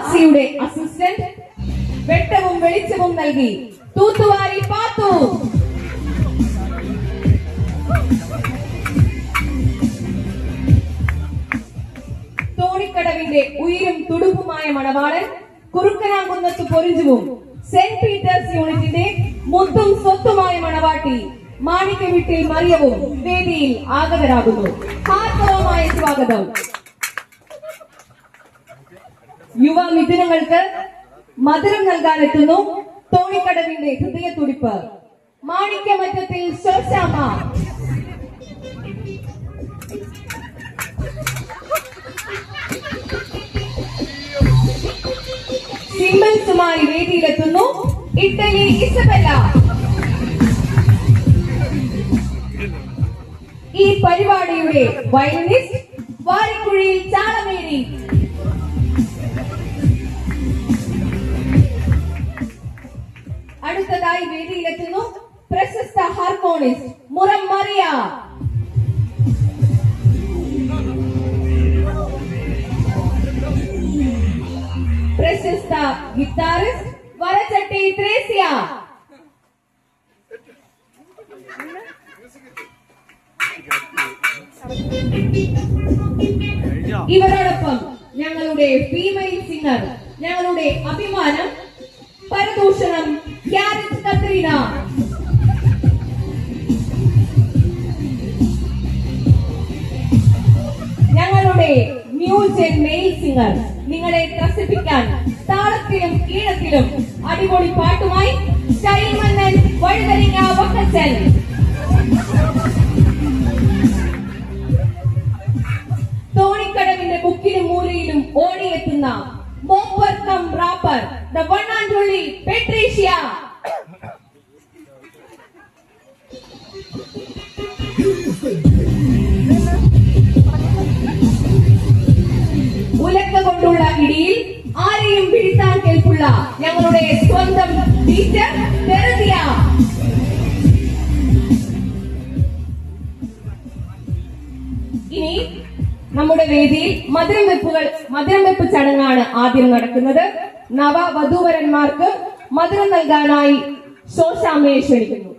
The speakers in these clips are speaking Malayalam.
ആസിയുടെ അസിസ്റ്റന്റ് വെട്ടവും വെളിച്ചവും നൽകി തൂത്തുവാരി പാത്തു. തോണിക്കടവിന്റെ ഉയിരും തുടുപ്പുമായ മണവാളൻ കുറുക്കനാകുന്നത്ത് പൊരിഞ്ചുവും സെന്റ് പീറ്റേഴ്സ് യൂണിറ്റിന്റെ മുത്തും സ്വത്തുമായ മണവാട്ടി മാണിക്യ വീട്ടിൽ മറിയവും വേദിയിൽ ആഗതരാകുന്നു. ഹാർദവമായ സ്വാഗതം. യുവ മിഥുനങ്ങൾക്ക് മധുരം നൽകാനെത്തുന്നു തോണിക്കടവിന്റെ ഹൃദയത്തുടിപ്പ് മാണിക്യമറ്റത്തിൽ ശോശാമ. സിംബൽസുമായി വേദിയിലെത്തുന്നു ഇറ്റലി ഇസബെല്ല. ഈ പരിപാടിയുടെ വയലിനിസ്റ്റ് വാരിക്കുഴിയിൽ ചാളമേരി. അടുത്തതായി വേദിയിലെത്തുന്നു പ്രശസ്ത ഹാർമോണിസ്റ്റ് മുറം മറിയ. പ്രശസ്ത ഗിറ്റാറിസ്റ്റ് വരച്ചട്ടി ത്രേസ്യ. ഇവരോടൊപ്പം ഞങ്ങളുടെ ഫീമെയിൽ സിംഗർ, ഞങ്ങളുടെ അഭിമാനം, പരദൂഷണം ക്യാരറ്റ് കത്രീന. ഞങ്ങളുടെ ന്യൂ ജെൻ മെയിൽ സിംഗർ, നിങ്ങളെ ത്രസിപ്പിക്കാൻ താളത്തിലും ഈണത്തിലും അടിപൊളി പാട്ടുമായി സ്റ്റൈൽ മന്നൻ വഴുതരിങ്ങ വക്കച്ചൻ. തോണിക്കടവിന്റെ മുക്കിലും മൂലയിലും ഓടിയെത്തുന്ന mopper cum rapper, the one and only Patricia. ഉലക്ക കൊണ്ടുള്ള ഇടിയിൽ ആരെയും വീഴ്ത്താൻ കേൾപ്പുള്ള ഞങ്ങളുടെ സ്വന്തം ടീച്ചർ തെരസിയ. ഇനി നമ്മുടെ വേദിയിൽ മധുരം വെപ്പ് ചടങ്ങാണ് ആദ്യം നടക്കുന്നത്. നവവധൂവരന്മാർക്ക് മധുരം നൽകാനായി ശോശാമ്മയെ ക്ഷണിക്കുന്നു.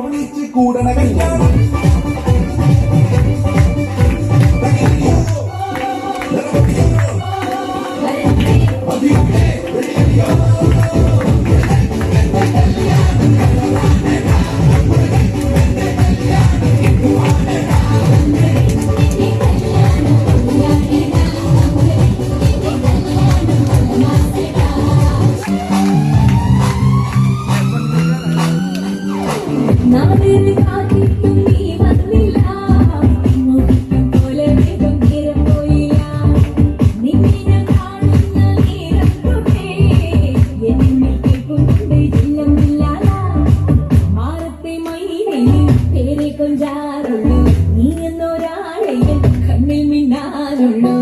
വിളിച്ച് കൂടണ കല്യാണം നാടിന് കാത്തിട്ടും നീ വന്നില്ല മുഖം പോലെ വേഗം നേരം പോയില്ല നിന്നെ ഞാൻ കാണുന്ന നേരം തൊട്ടേ എന്നിൽ കേൾക്കുന്നുണ്ട് ജില്ലമില്ല മാറത്തെ മൈനയിൽ പേരെ കൊഞ്ചാറുള്ളൂ നീ എന്നൊരാളെ കണ്ണിൽ മിന്നാറുള്ളൂ